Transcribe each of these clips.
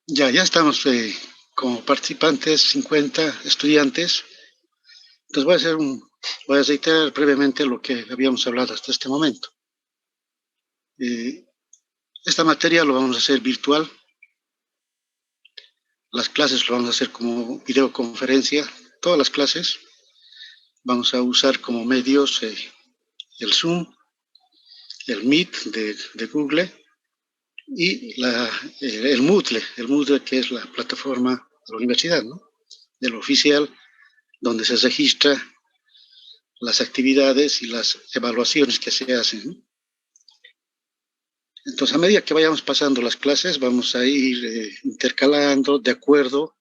Ya estamos como participantes, 50 estudiantes. Entonces voy a reiterar brevemente lo que habíamos hablado hasta este momento. Eh, esta materia lo vamos a hacer virtual. Las clases lo vamos a hacer como videoconferencia. Todas las clases vamos a usar como medios el Zoom, el Meet de Google y el Moodle que es la plataforma de la universidad, ¿no? Del oficial, donde se registra las actividades y las evaluaciones que se hacen, ¿no? Entonces, a medida que vayamos pasando las clases, vamos a ir intercalando de acuerdo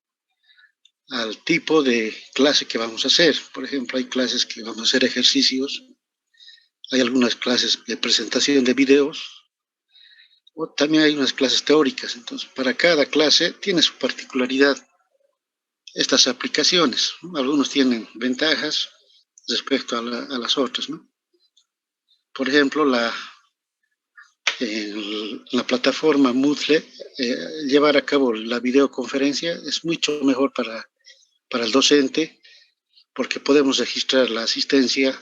al tipo de clase que vamos a hacer. Por ejemplo, hay clases que vamos a hacer ejercicios, hay algunas clases de presentación de videos, o también hay unas clases teóricas. Entonces, para cada clase tiene su particularidad estas aplicaciones, ¿no? Algunos tienen ventajas respecto a las otras, ¿no? Por ejemplo, la plataforma Moodle, llevar a cabo la videoconferencia es mucho mejor para el docente porque podemos registrar la asistencia,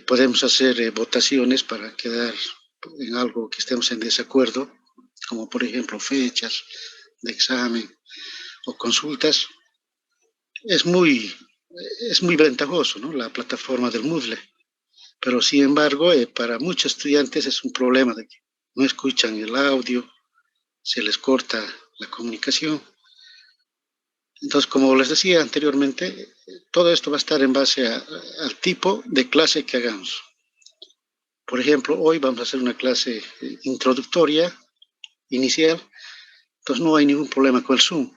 podemos hacer votaciones para quedar en algo que estemos en desacuerdo, como por ejemplo fechas de examen o consultas. Es muy, es muy ventajoso, ¿no? La plataforma del Moodle, pero sin embargo, para muchos estudiantes es un problema de que no escuchan el audio, se les corta la comunicación. Entonces, como les decía anteriormente, todo esto va a estar en base al tipo de clase que hagamos. Por ejemplo, hoy vamos a hacer una clase introductoria, inicial, entonces no hay ningún problema con el Zoom,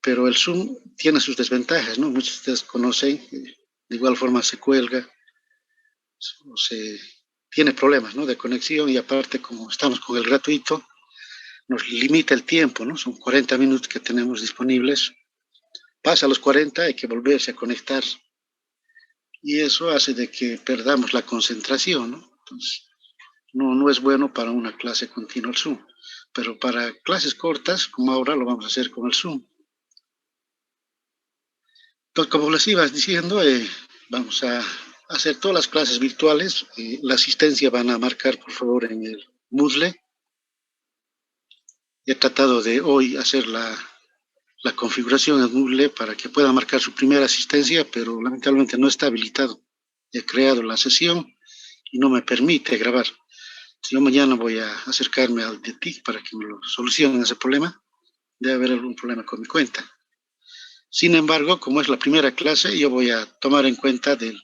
pero el Zoom tiene sus desventajas, ¿no? Muchos de ustedes conocen, de igual forma se cuelga, o se tiene problemas, ¿no? De conexión y aparte como estamos con el gratuito, nos limita el tiempo, ¿no? Son 40 minutos que tenemos disponibles. Pasa los 40, hay que volverse a conectar y eso hace de que perdamos la concentración, ¿no? Entonces, no es bueno para una clase continua el Zoom, pero para clases cortas, como ahora, lo vamos a hacer con el Zoom. Entonces, como les iba diciendo, vamos a hacer todas las clases virtuales. La asistencia van a marcar, por favor, en el Moodle. He tratado de hoy hacer la configuración en Moodle para que pueda marcar su primera asistencia, pero lamentablemente no está habilitado. He creado la sesión y no me permite grabar. Si yo mañana voy a acercarme al de TIC para que me lo solucionen ese problema, debe haber algún problema con mi cuenta. Sin embargo, como es la primera clase, yo voy a tomar en cuenta del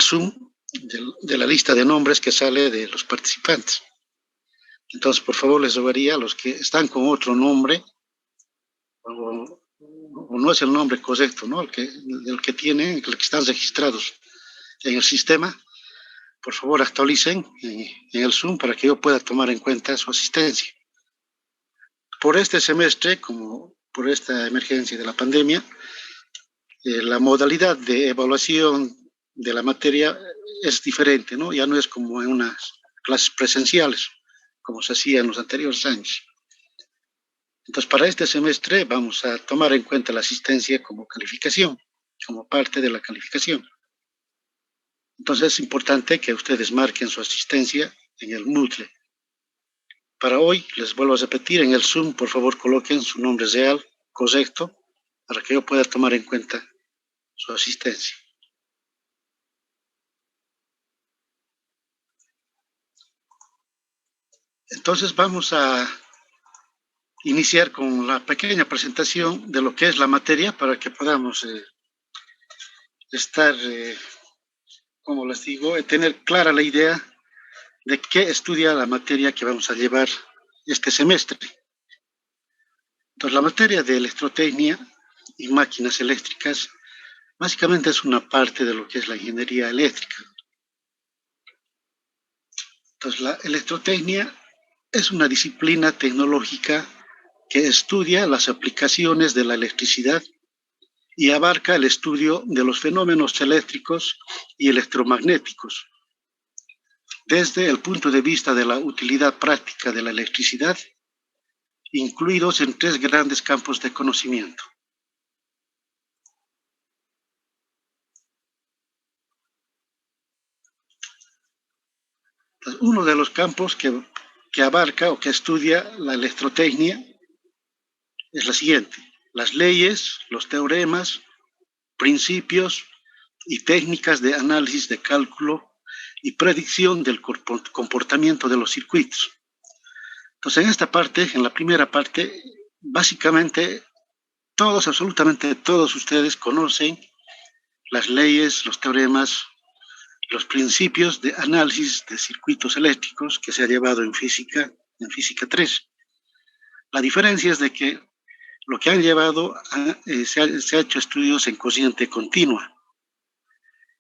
Zoom, de la lista de nombres que sale de los participantes. Entonces, por favor, les rogaría a los que están con otro nombre, o no es el nombre correcto, ¿no? El que tienen, el que están registrados en el sistema, por favor actualicen en el Zoom para que yo pueda tomar en cuenta su asistencia. Por este semestre, como por esta emergencia de la pandemia, la modalidad de evaluación de la materia es diferente, ¿no? Ya no es como en unas clases presenciales, como se hacía en los anteriores años. Entonces, para este semestre vamos a tomar en cuenta la asistencia como calificación, como parte de la calificación. Entonces, es importante que ustedes marquen su asistencia en el Moodle. Para hoy, les vuelvo a repetir, en el Zoom, por favor, coloquen su nombre real, correcto, para que yo pueda tomar en cuenta su asistencia. Entonces, vamos a iniciar con la pequeña presentación de lo que es la materia para que podamos estar, como les digo, tener clara la idea de qué estudia la materia que vamos a llevar este semestre. Entonces, la materia de electrotecnia y máquinas eléctricas básicamente es una parte de lo que es la ingeniería eléctrica. Entonces, la electrotecnia es una disciplina tecnológica que estudia las aplicaciones de la electricidad y abarca el estudio de los fenómenos eléctricos y electromagnéticos, desde el punto de vista de la utilidad práctica de la electricidad incluidos en 3 grandes campos de conocimiento. Entonces, uno de los campos que abarca o que estudia la electrotecnia es la siguiente: las leyes, los teoremas, principios y técnicas de análisis de cálculo y predicción del comportamiento de los circuitos. Entonces, en esta parte, en la primera parte, básicamente todos, absolutamente todos ustedes conocen las leyes, los teoremas, los principios de análisis de circuitos eléctricos que se ha llevado en física 3. La diferencia es de que lo que han llevado, se ha hecho estudios en corriente continua.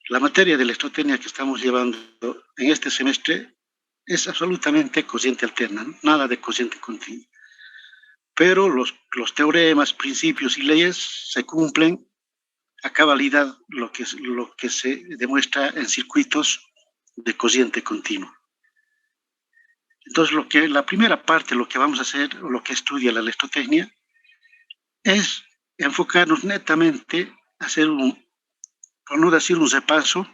La materia de electrotecnia que estamos llevando en este semestre es absolutamente corriente alterna, ¿no? Nada de corriente continua. Pero los teoremas, principios y leyes se cumplen a cabalidad lo que se demuestra en circuitos de corriente continua. Entonces, la primera parte, lo que vamos a hacer, o lo que estudia la electrotecnia, es enfocarnos netamente a hacer por no decir un repaso,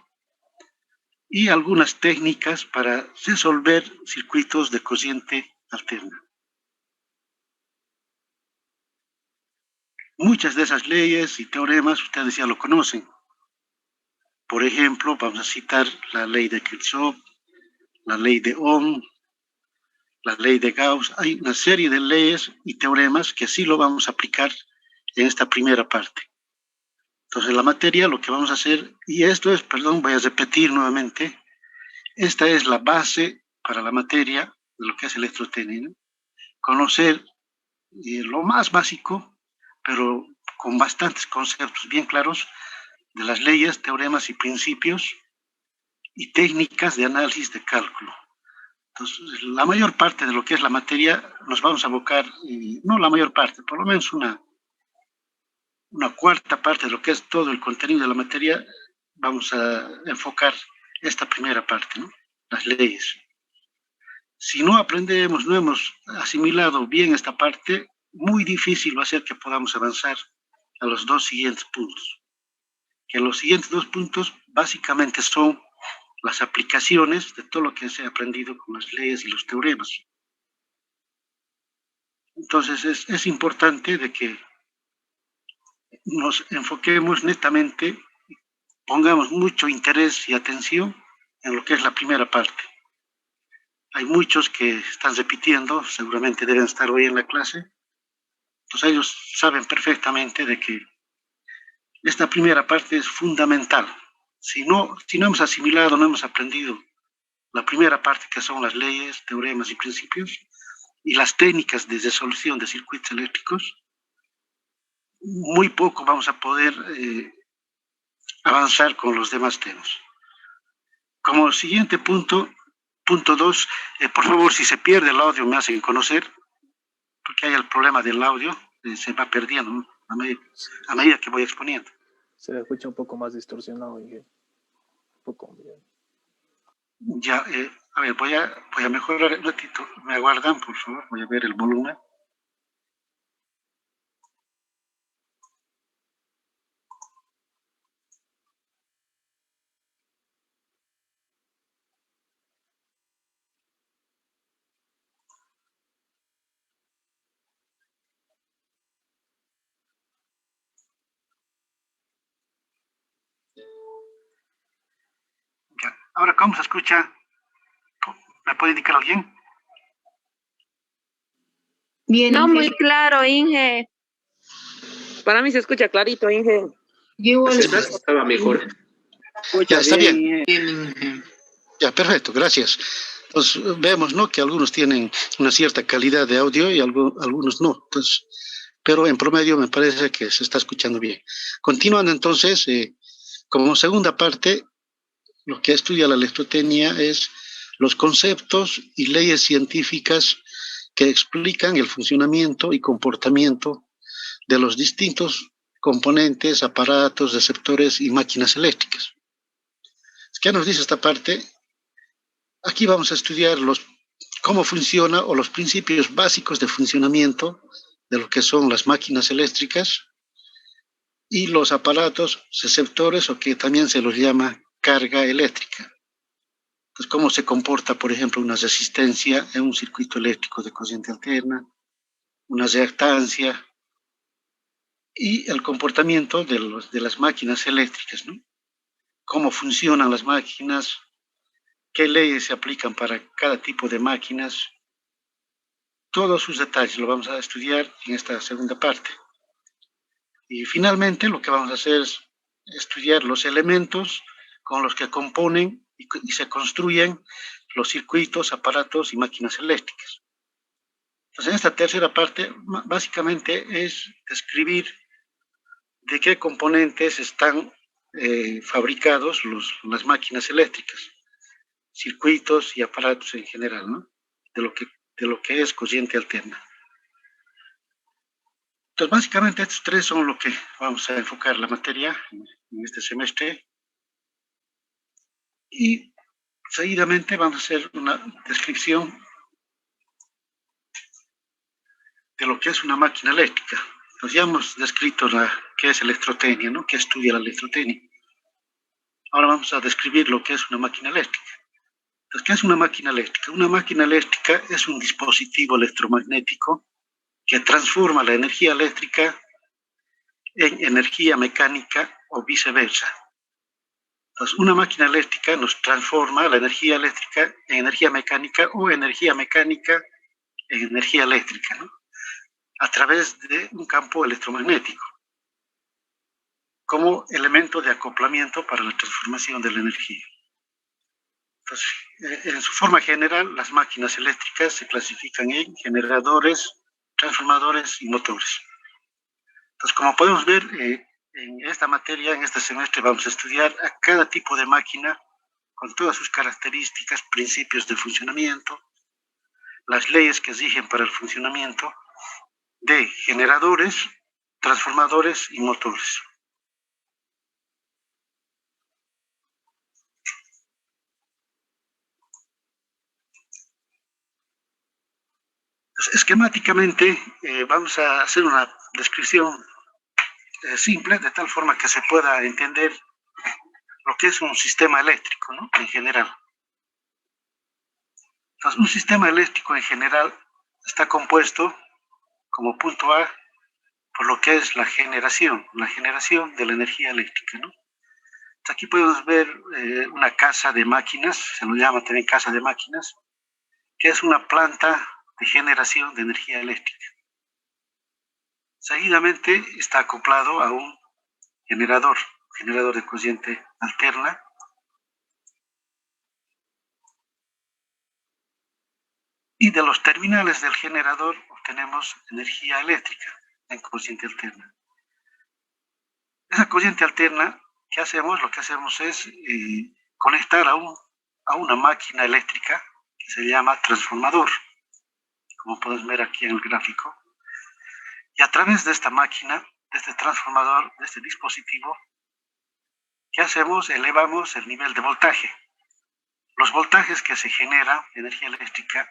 y algunas técnicas para resolver circuitos de corriente alterna. Muchas de esas leyes y teoremas ustedes ya lo conocen. Por ejemplo, vamos a citar la ley de Kirchhoff, la ley de Ohm, la ley de Gauss. Hay una serie de leyes y teoremas que sí lo vamos a aplicar en esta primera parte. Entonces, la materia, lo que vamos a hacer, y esto es, perdón, voy a repetir nuevamente, esta es la base para la materia de lo que es electrotecnia, ¿no? Conocer lo más básico, pero con bastantes conceptos bien claros, de las leyes, teoremas y principios y técnicas de análisis de cálculo. Entonces, la mayor parte de lo que es la materia nos vamos a abocar, no la mayor parte, por lo menos una cuarta parte de lo que es todo el contenido de la materia, vamos a enfocar esta primera parte, ¿no? Las leyes. Si no aprendemos, no hemos asimilado bien esta parte, muy difícil va a ser que podamos avanzar a los 2 siguientes puntos. Que los siguientes 2 puntos básicamente son las aplicaciones de todo lo que se ha aprendido con las leyes y los teoremas. Entonces es importante de que nos enfoquemos netamente, pongamos mucho interés y atención en lo que es la primera parte. Hay muchos que están repitiendo, seguramente deben estar hoy en la clase, pues ellos saben perfectamente de que esta primera parte es fundamental. Si no hemos asimilado, no hemos aprendido la primera parte, que son las leyes, teoremas y principios, y las técnicas de resolución de circuitos eléctricos, muy poco vamos a poder avanzar con los demás temas. Como siguiente punto 2, por favor, si se pierde el audio me hacen conocer, porque hay el problema del audio, se va perdiendo, ¿no? a medida que voy exponiendo. Se le escucha un poco más distorsionado, Miguel. Un poco, Miguel. Ya, a ver, voy a mejorar un ratito. Me aguardan, por favor, voy a ver el volumen. Ya. Ahora, ¿cómo se escucha? ¿Me puede indicar alguien? Bien, no, muy claro, Inge. Para mí se escucha clarito, Inge. Yo igual estaba mejor. Ya, está bien. Ya, perfecto, gracias. Entonces, vemos, ¿no?, que algunos tienen una cierta calidad de audio y algunos no. Entonces, pero en promedio me parece que se está escuchando bien. Continuando entonces, como segunda parte, lo que estudia la electrotecnia es los conceptos y leyes científicas que explican el funcionamiento y comportamiento de los distintos componentes, aparatos, receptores y máquinas eléctricas. ¿Qué nos dice esta parte? Aquí vamos a estudiar los cómo funciona o los principios básicos de funcionamiento de lo que son las máquinas eléctricas y los aparatos receptores, o que también se los llama carga eléctrica. Entonces, cómo se comporta, por ejemplo, una resistencia en un circuito eléctrico de corriente alterna, una reactancia y el comportamiento de las máquinas eléctricas, ¿no? Cómo funcionan las máquinas, qué leyes se aplican para cada tipo de máquinas. Todos sus detalles lo vamos a estudiar en esta segunda parte. Y finalmente lo que vamos a hacer es estudiar los elementos con los que componen y se construyen los circuitos, aparatos y máquinas eléctricas. Entonces, en esta tercera parte, básicamente es describir de qué componentes están fabricados las máquinas eléctricas, circuitos y aparatos en general, ¿no? De lo que es corriente alterna. Entonces, básicamente estos tres son lo que vamos a enfocar la materia en este semestre. Y seguidamente vamos a hacer una descripción de lo que es una máquina eléctrica. Nos ya hemos descrito qué es electrotecnia, ¿no? ¿Qué estudia la electrotecnia? Ahora vamos a describir lo que es una máquina eléctrica. Entonces, ¿qué es una máquina eléctrica? Una máquina eléctrica es un dispositivo electromagnético que transforma la energía eléctrica en energía mecánica o viceversa. Entonces, una máquina eléctrica nos transforma la energía eléctrica en energía mecánica o energía mecánica en energía eléctrica, ¿no? A través de un campo electromagnético, como elemento de acoplamiento para la transformación de la energía. Entonces, en su forma general, las máquinas eléctricas se clasifican en generadores, transformadores y motores. Entonces, como podemos ver, en esta materia, en este semestre, vamos a estudiar a cada tipo de máquina con todas sus características, principios de funcionamiento, las leyes que rigen para el funcionamiento de generadores, transformadores y motores. Entonces, esquemáticamente, vamos a hacer una descripción simple, de tal forma que se pueda entender lo que es un sistema eléctrico, ¿no? En general. Entonces, un sistema eléctrico en general está compuesto como punto A por lo que es la generación de la energía eléctrica, ¿no? Entonces, aquí podemos ver una casa de máquinas, se lo llama también casa de máquinas, que es una planta de generación de energía eléctrica. Seguidamente está acoplado a un generador de corriente alterna, y de los terminales del generador obtenemos energía eléctrica en corriente alterna. Esa corriente alterna, ¿qué hacemos? Lo que hacemos es conectar a una máquina eléctrica que se llama transformador, como pueden ver aquí en el gráfico. Y a través de esta máquina, de este transformador, de este dispositivo, ¿qué hacemos? Elevamos el nivel de voltaje. Los voltajes que se genera de energía eléctrica,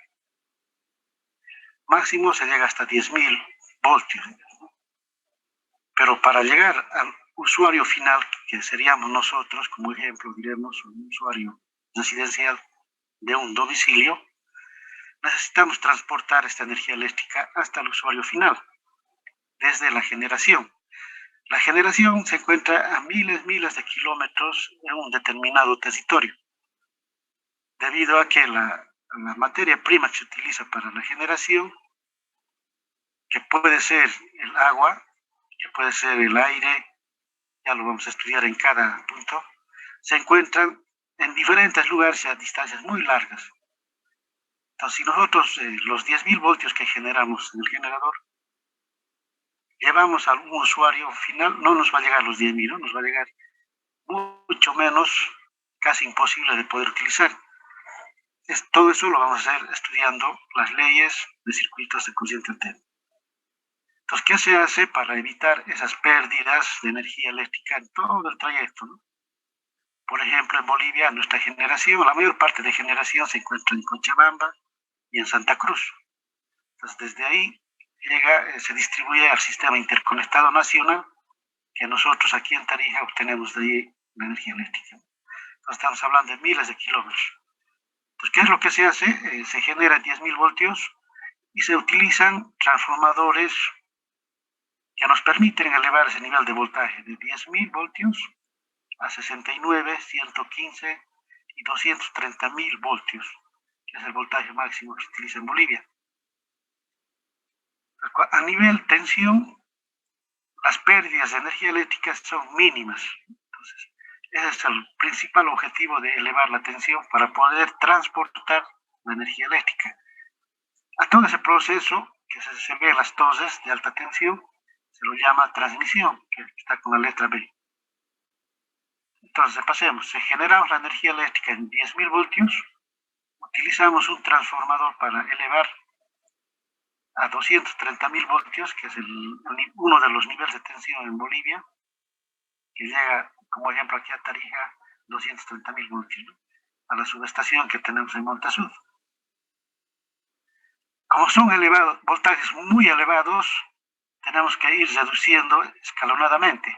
máximo se llega hasta 10.000 voltios. Pero para llegar al usuario final, que seríamos nosotros, como ejemplo, diremos un usuario residencial de un domicilio, necesitamos transportar esta energía eléctrica hasta el usuario final, desde la generación. La generación se encuentra a miles de kilómetros en un determinado territorio, debido a que la materia prima que se utiliza para la generación, que puede ser el agua, que puede ser el aire, ya lo vamos a estudiar en cada punto, se encuentran en diferentes lugares a distancias muy largas. Entonces, si nosotros los 10.000 voltios que generamos en el generador llevamos a algún usuario final, no nos va a llegar los 10.000, ¿no? Nos va a llegar mucho menos, casi imposible de poder utilizar. Todo eso lo vamos a hacer estudiando las leyes de circuitos de corriente alterna. Entonces, ¿qué se hace para evitar esas pérdidas de energía eléctrica en todo el trayecto, ¿no? Por ejemplo, en Bolivia, nuestra generación, la mayor parte de generación se encuentra en Cochabamba, y en Santa Cruz. Entonces, desde ahí se distribuye al sistema interconectado nacional, que nosotros aquí en Tarija obtenemos de ahí la energía eléctrica. Entonces, estamos hablando de miles de kilómetros. Entonces, ¿qué es lo que se hace? Se generan 10.000 voltios y se utilizan transformadores que nos permiten elevar ese nivel de voltaje de 10.000 voltios a 69, 115 y 230.000 voltios, que es el voltaje máximo que se utiliza en Bolivia. A nivel tensión, las pérdidas de energía eléctrica son mínimas. Entonces, ese es el principal objetivo de elevar la tensión para poder transportar la energía eléctrica. A todo ese proceso que se ve en las toses de alta tensión se lo llama transmisión, que está con la letra B. Entonces, pasemos, se genera la energía eléctrica en 10.000 voltios, utilizamos un transformador para elevar a 230.000 voltios, que es uno de los niveles de tensión en Bolivia, que llega, como ejemplo aquí a Tarija, 230.000 voltios, ¿no? A la subestación que tenemos en Montasud. Como son voltajes muy elevados, tenemos que ir reduciendo escalonadamente.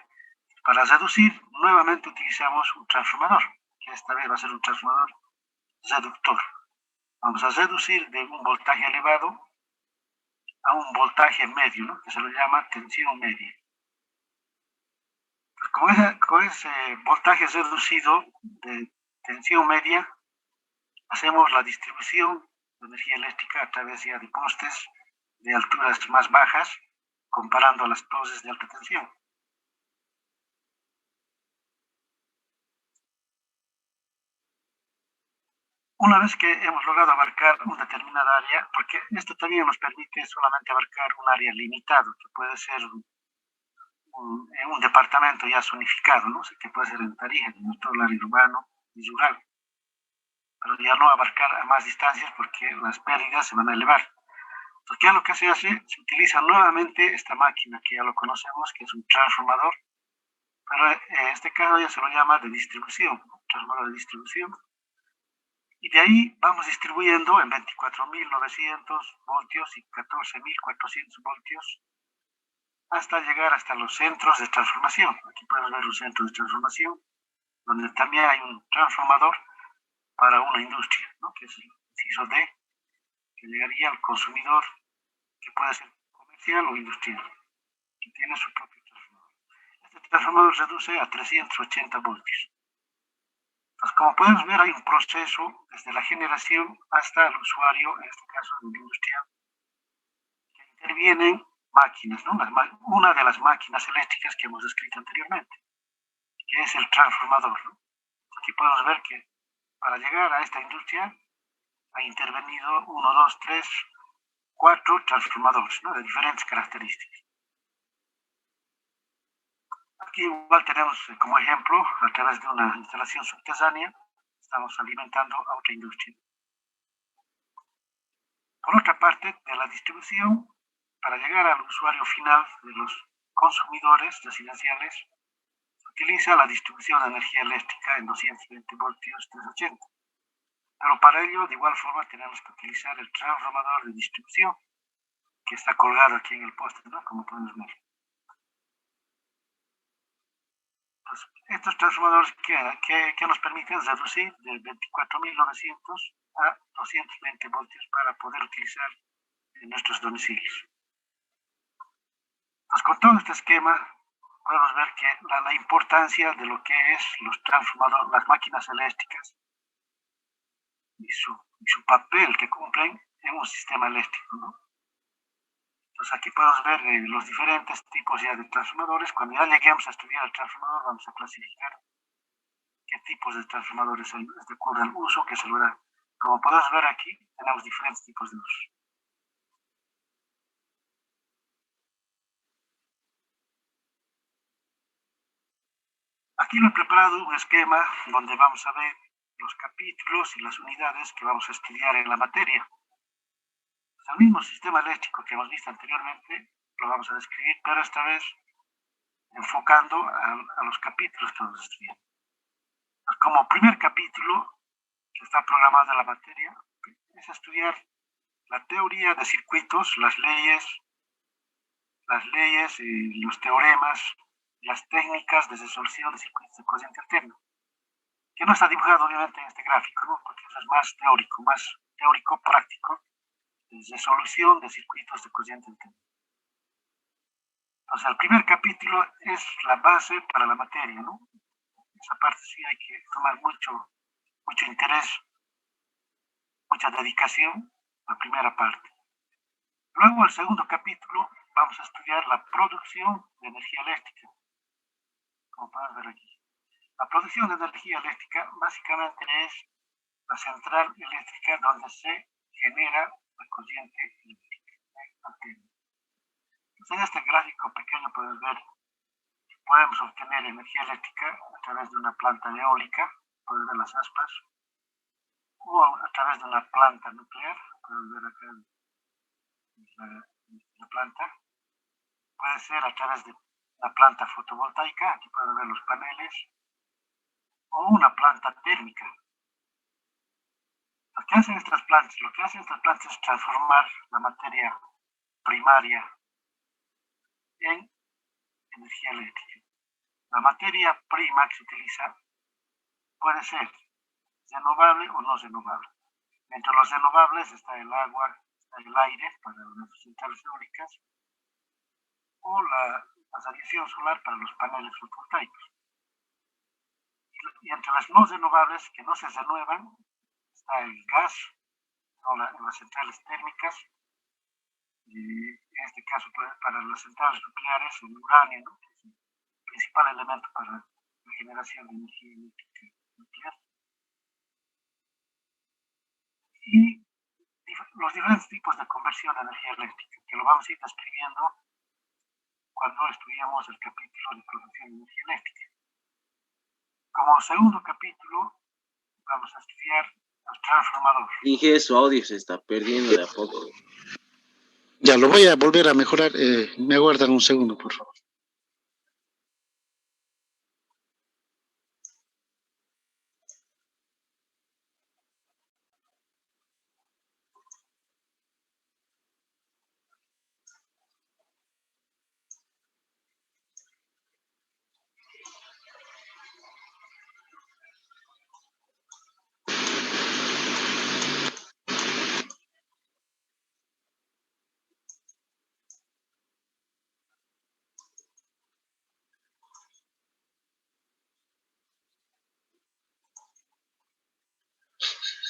Para reducir, nuevamente utilizamos un transformador, que esta vez va a ser un transformador reductor. Vamos a reducir de un voltaje elevado a un voltaje medio, ¿no? Que se lo llama tensión media. Pues con ese voltaje reducido de tensión media, hacemos la distribución de energía eléctrica a través ya de postes de alturas más bajas, comparando a las toses de alta tensión. Una vez que hemos logrado abarcar una determinada área, porque esto también nos permite solamente abarcar un área limitada, que puede ser un departamento ya zonificado, ¿no? Que puede ser en Tarija, en todo el área urbano y rural, pero ya no abarcar a más distancias porque las pérdidas se van a elevar. Entonces, ¿qué es lo que se hace? Se utiliza nuevamente esta máquina que ya lo conocemos, que es un transformador, pero en este caso ya se lo llama de distribución, transformador de distribución. Y de ahí vamos distribuyendo en 24.900 voltios y 14.400 voltios hasta llegar hasta los centros de transformación. Aquí podemos ver un centro de transformación, donde también hay un transformador para una industria, ¿no? Que es el inciso D, que llegaría al consumidor, que puede ser comercial o industrial, que tiene su propio transformador. Este transformador reduce a 380 voltios. Entonces, como podemos ver, hay un proceso desde la generación hasta el usuario, en este caso el industrial, que intervienen máquinas, ¿no? Una de las máquinas eléctricas que hemos descrito anteriormente, que es el transformador, ¿no? Aquí podemos ver que para llegar a esta industria ha intervenido 1, 2, 3, 4 transformadores, ¿no? De diferentes características. Aquí igual tenemos como ejemplo, a través de una instalación subterránea, estamos alimentando a otra industria. Por otra parte, de la distribución, para llegar al usuario final de los consumidores residenciales, se utiliza la distribución de energía eléctrica en 220 voltios 380. Pero para ello, de igual forma, tenemos que utilizar el transformador de distribución, que está colgado aquí en el poste, ¿no? Como podemos ver. Pues, estos transformadores que nos permiten reducir de 24.900 a 220 voltios para poder utilizar en nuestros domicilios. Pues con todo este esquema podemos ver que la importancia de lo que es los transformadores, las máquinas eléctricas y su papel que cumplen en un sistema eléctrico, ¿no? Entonces aquí podemos ver los diferentes tipos ya de transformadores. Cuando ya lleguemos a estudiar el transformador, vamos a clasificar qué tipos de transformadores hay, de acuerdo al uso que se lo da. Como podemos ver aquí, tenemos diferentes tipos de usos. Aquí lo he preparado un esquema donde vamos a ver los capítulos y las unidades que vamos a estudiar en la materia. El mismo sistema eléctrico que hemos visto anteriormente lo vamos a describir, pero esta vez enfocando a los capítulos que vamos a estudiar. Como primer capítulo que está programado en la materia es estudiar La teoría de circuitos, las leyes, los teoremas, las técnicas de resolución de circuitos de corriente alterna, que no está dibujado obviamente en este gráfico, ¿no? Porque eso es más teórico práctico, de resolución de circuitos de corriente alterna. Entonces, el primer capítulo es la base para la materia, ¿no? Esa parte sí hay que tomar mucho interés, mucha dedicación, la primera parte. Luego, el segundo capítulo, vamos a estudiar la producción de energía eléctrica, como pueden ver aquí. La producción de energía eléctrica básicamente es la central eléctrica donde se genera la corriente eléctrica. Entonces, en este gráfico pequeño pueden ver que podemos obtener energía eléctrica a través de una planta eólica, pueden ver las aspas, o a través de una planta nuclear, pueden ver acá la planta, puede ser a través de una planta fotovoltaica, aquí pueden ver los paneles, o una planta térmica. Lo que hacen estas plantas es transformar la materia primaria en energía eléctrica. La materia prima que se utiliza puede ser renovable o no renovable. Entre los renovables está el agua, está el aire para las centrales eólicas o la radiación solar para los paneles fotovoltaicos. Y entre las no renovables que no se renuevan está el gas o las centrales térmicas, y en este caso para las centrales nucleares el uranio, ¿no? Que es el principal elemento para la generación de energía eléctrica nuclear. Y los diferentes tipos de conversión de energía eléctrica, que lo vamos a ir describiendo cuando estudiamos el capítulo de producción de energía eléctrica. Como segundo capítulo, vamos a estudiar el transformador. Inge, su audio se está perdiendo de a poco. Ya, lo voy a volver a mejorar. Me aguardan un segundo, por favor.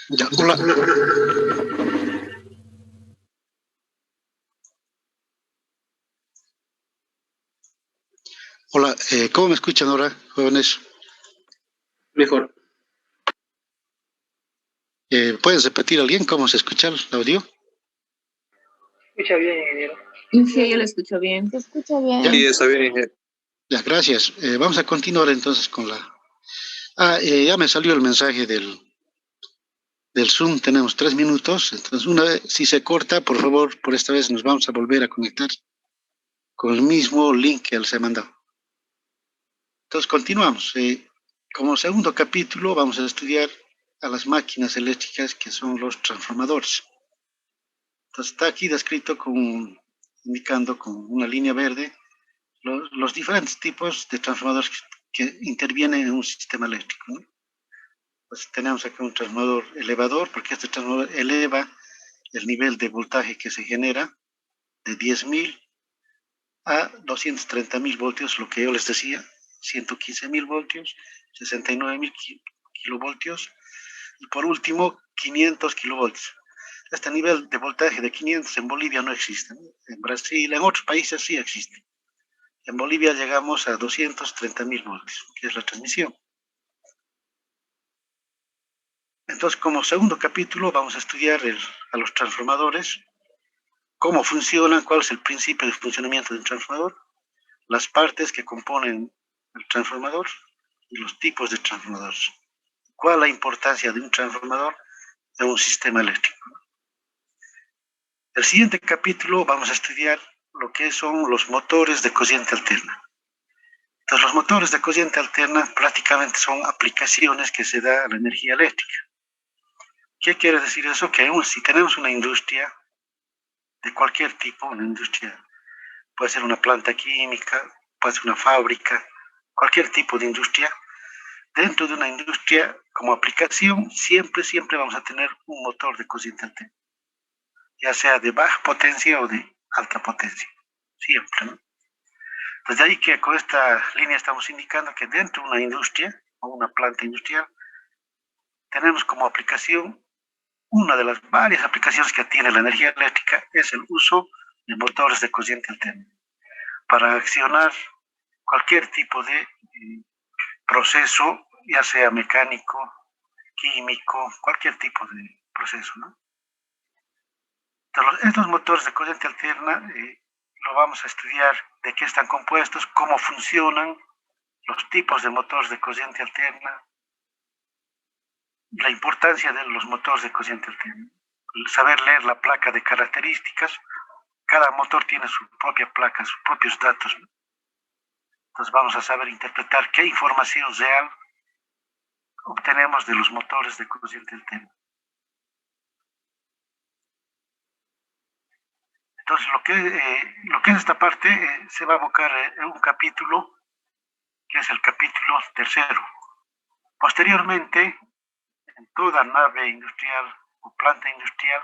Ya, hola. Hola, ¿cómo me escuchan ahora, jóvenes? Mejor. ¿Puedes repetir alguien cómo se escucha el audio? Escucha bien, ingeniero. Sí, yo lo escucho bien. Se escucha bien. Sí, está bien, ingeniero. Ya, gracias. Vamos a continuar entonces con la... ya me salió el mensaje del Zoom, tenemos 3 minutos, entonces una vez, si se corta, por favor, por esta vez nos vamos a volver a conectar con el mismo link que les he mandado. Entonces continuamos. Como segundo capítulo vamos a estudiar a las máquinas eléctricas que son los transformadores. Entonces está aquí descrito indicando con una línea verde los diferentes tipos de transformadores que intervienen en un sistema eléctrico, ¿no? Pues tenemos aquí un transformador elevador, porque este transformador eleva el nivel de voltaje que se genera de 10.000 a 230.000 voltios, lo que yo les decía, 115.000 voltios, 69.000 kilovoltios y por último 500 kilovoltios. Este nivel de voltaje de 500 en Bolivia no existe, ¿no? En Brasil, en otros países sí existe. En Bolivia llegamos a 230.000 voltios, que es la transmisión. Entonces, como segundo capítulo, vamos a estudiar a los transformadores, cómo funcionan, cuál es el principio de funcionamiento de un transformador, las partes que componen el transformador y los tipos de transformadores. ¿Cuál es la importancia de un transformador en un sistema eléctrico? El siguiente capítulo vamos a estudiar lo que son los motores de corriente alterna. Entonces, los motores de corriente alterna prácticamente son aplicaciones que se da a la energía eléctrica. ¿Qué quiere decir eso? Que si tenemos una industria de cualquier tipo, una industria, puede ser una planta química, puede ser una fábrica, cualquier tipo de industria. Dentro de una industria, como aplicación, siempre vamos a tener un motor de cociente alterna, ya sea de baja potencia o de alta potencia, siempre, ¿no? Entonces, de ahí que con esta línea estamos indicando que dentro de una industria o una planta industrial, tenemos como aplicación, una de las varias aplicaciones que tiene la energía eléctrica es el uso de motores de cociente alterno para accionar cualquier tipo de proceso, ya sea mecánico, químico, cualquier tipo de proceso, ¿no? Entonces, estos motores de corriente alterna lo vamos a estudiar de qué están compuestos, cómo funcionan, los tipos de motores de corriente alterna, la importancia de los motores de corriente alterna, saber leer la placa de características. Cada motor tiene su propia placa, sus propios datos, ¿no? Entonces vamos a saber interpretar qué información real obtenemos de los motores de corriente alterna. Entonces lo que es esta parte se va a abocar en un capítulo, que es el capítulo 3. Posteriormente, en toda nave industrial o planta industrial,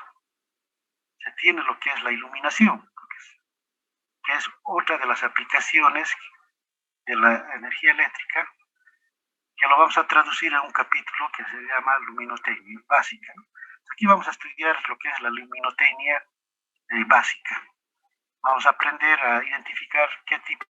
se tiene lo que es la iluminación, que es otra de las aplicaciones de la energía eléctrica, que lo vamos a traducir en un capítulo que se llama luminotecnia básica. Aquí vamos a estudiar lo que es la luminotecnia básica. Vamos a aprender a identificar qué tipo